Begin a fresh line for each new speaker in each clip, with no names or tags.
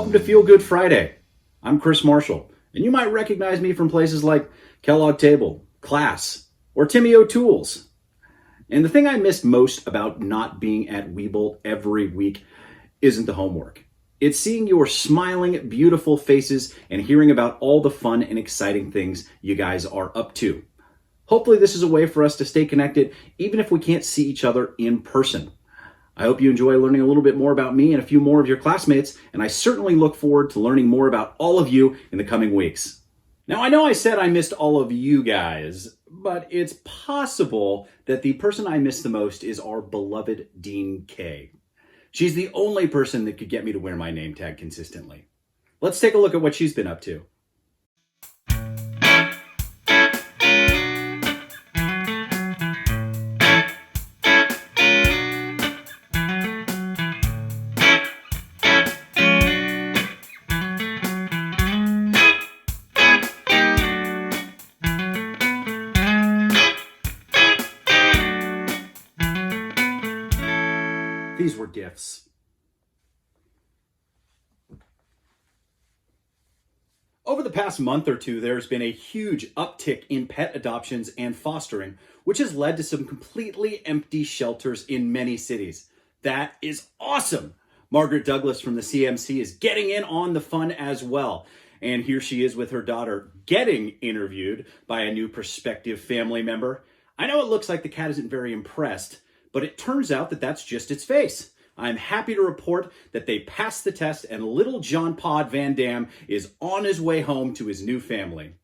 Welcome to Feel Good Friday. I'm Chris Marshall, and you might recognize me from places like Kellogg Table, Class, or Timmy O'Toole's. And the thing I missed most about not being at Weeble every week isn't the homework. It's seeing your smiling, beautiful faces and hearing about all the fun and exciting things you guys are up to. Hopefully this is a way for us to stay connected, even if we can't see each other in person. I hope you enjoy learning a little bit more about me and a few more of your classmates, and I certainly look forward to learning more about all of you in the coming weeks. Now, I know I said I missed all of you guys, but it's possible that the person I missed the most is our beloved Dean Kay. She's the only person that could get me to wear my name tag consistently. Let's take a look at what she's been up to. These were gifts. Over the past month or two, there's been a huge uptick in pet adoptions and fostering, which has led to some completely empty shelters in many cities. That is awesome. Margaret Douglas from the CMC is getting in on the fun as well. And here she is with her daughter getting interviewed by a new prospective family member. I know it looks like the cat isn't very impressed, but it turns out that that's just its face. I'm happy to report that they passed the test and little John Pod Van Dam is on his way home to his new family.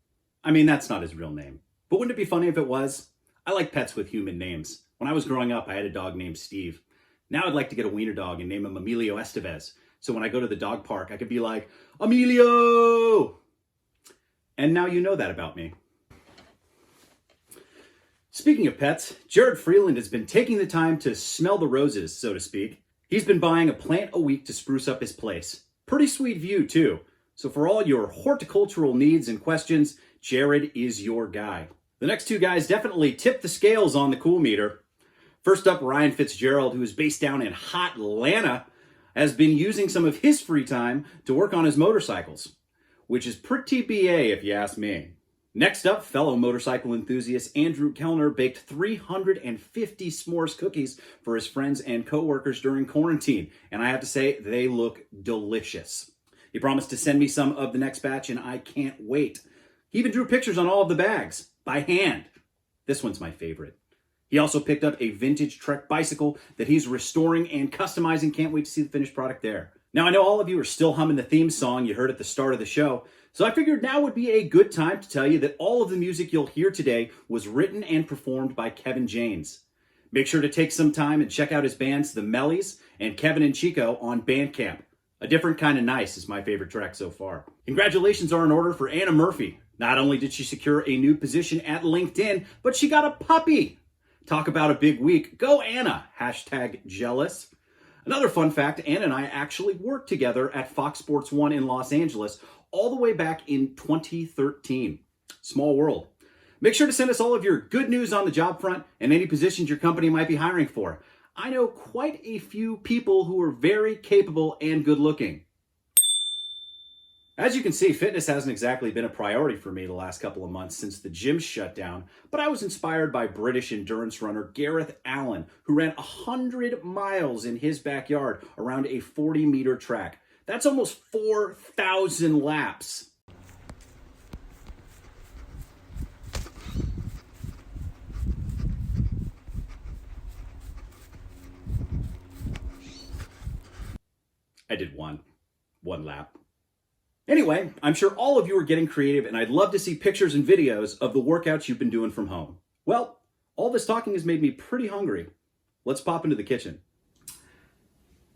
I mean, that's not his real name, but wouldn't it be funny if it was? I like pets with human names. When I was growing up, I had a dog named Steve. Now I'd like to get a wiener dog and name him Emilio Estevez. So when I go to the dog park, I could be like, Emilio! And now you know that about me. Speaking of pets, Jared Freeland has been taking the time to smell the roses, so to speak. He's been buying a plant a week to spruce up his place. Pretty sweet view, too. So for all your horticultural needs and questions, Jared is your guy. The next two guys definitely tip the scales on the cool meter. First up, Ryan Fitzgerald, who is based down in hot Atlanta, has been using some of his free time to work on his motorcycles, which is pretty BA if you ask me. Next up, fellow motorcycle enthusiast Andrew Kellner baked 350 s'mores cookies for his friends and coworkers during quarantine, and I have to say, they look delicious. He promised to send me some of the next batch, and I can't wait. He even drew pictures on all of the bags, by hand. This one's my favorite. He also picked up a vintage Trek bicycle that he's restoring and customizing. Can't wait to see the finished product there. Now, I know all of you are still humming the theme song you heard at the start of the show, so I figured now would be a good time to tell you that all of the music you'll hear today was written and performed by Kevin Janes. Make sure to take some time and check out his bands, The Mellies and Kevin and Chico, on Bandcamp. A Different Kind of Nice is my favorite track so far. Congratulations are in order for Anna Murphy. Not only did she secure a new position at LinkedIn, but she got a puppy. Talk about a big week. Go Anna. #jealous. Another fun fact, Anna and I actually worked together at Fox Sports 1 in Los Angeles all the way back in 2013. Small world. Make sure to send us all of your good news on the job front and any positions your company might be hiring for. I know quite a few people who are very capable and good looking. As you can see, fitness hasn't exactly been a priority for me the last couple of months since the gym shut down, but I was inspired by British endurance runner Gareth Allen, who ran 100 miles in his backyard around a 40-meter track. That's almost 4,000 laps. I did one lap. Anyway, I'm sure all of you are getting creative, and I'd love to see pictures and videos of the workouts you've been doing from home. Well, all this talking has made me pretty hungry. Let's pop into the kitchen.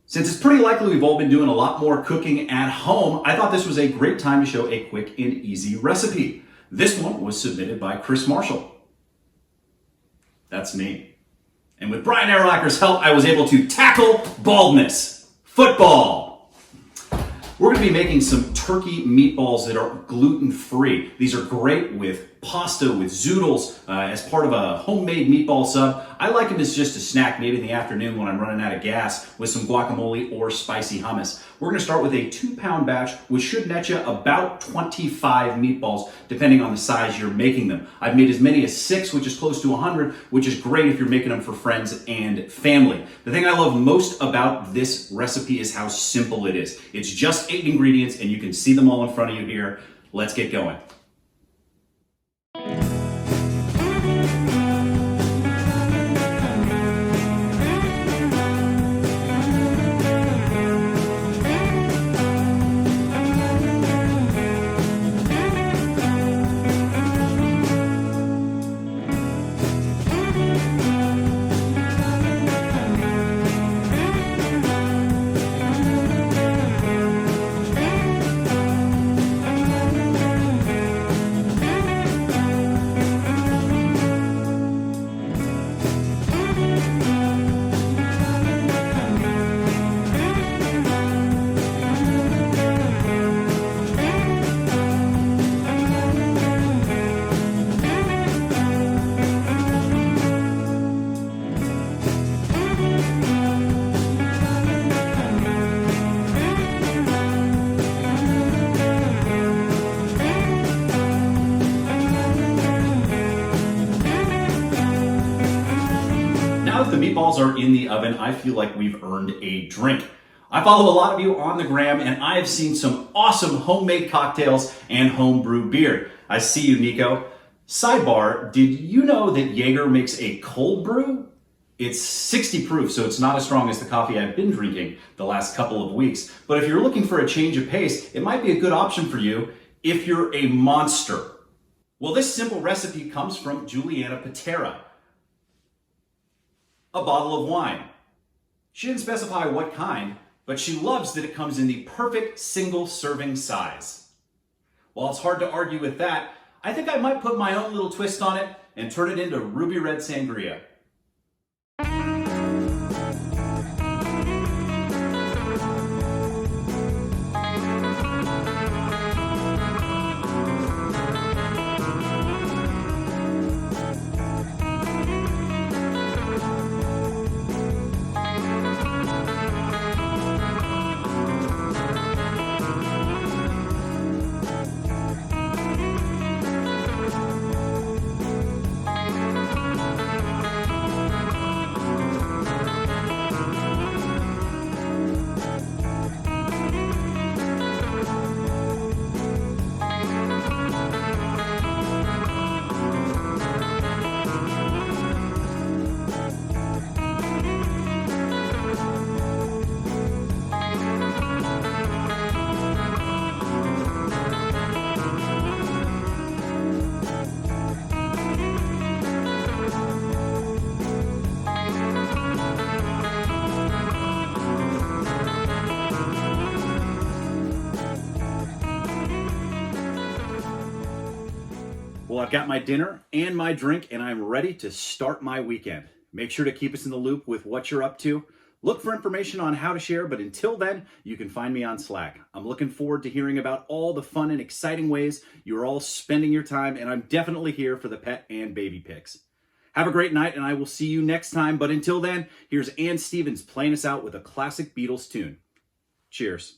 Since it's pretty likely we've all been doing a lot more cooking at home, I thought this was a great time to show a quick and easy recipe. This one was submitted by Chris Marshall. That's me. And with Brian Erlacher's help, I was able to tackle baldness. Football. We're going to be making some turkey meatballs that are gluten-free. These are great with pasta with zoodles as part of a homemade meatball sub. I like them as just a snack, maybe in the afternoon when I'm running out of gas with some guacamole or spicy hummus. We're gonna start with a 2-pound batch, which should net you about 25 meatballs, depending on the size you're making them. I've made as many as 6, which is close to 100, which is great if you're making them for friends and family. The thing I love most about this recipe is how simple it is. It's just 8 ingredients and you can see them all in front of you here. Let's get going. Now that the meatballs are in the oven, I feel like we've earned a drink. I follow a lot of you on the gram, and I have seen some awesome homemade cocktails and homebrew beer. I see you, Nico. Sidebar, did you know that Jaeger makes a cold brew? It's 60 proof, so it's not as strong as the coffee I've been drinking the last couple of weeks. But if you're looking for a change of pace, it might be a good option for you if you're a monster. Well, this simple recipe comes from Juliana Patera. A bottle of wine. She didn't specify what kind, but she loves that it comes in the perfect single serving size. While it's hard to argue with that, I think I might put my own little twist on it and turn it into ruby red sangria. Well, I've got my dinner and my drink, and I'm ready to start my weekend. Make sure to keep us in the loop with what you're up to. Look for information on how to share, but until then, you can find me on Slack. I'm looking forward to hearing about all the fun and exciting ways you're all spending your time, and I'm definitely here for the pet and baby pics. Have a great night, and I will see you next time. But until then, here's Ann Stevens playing us out with a classic Beatles tune. Cheers.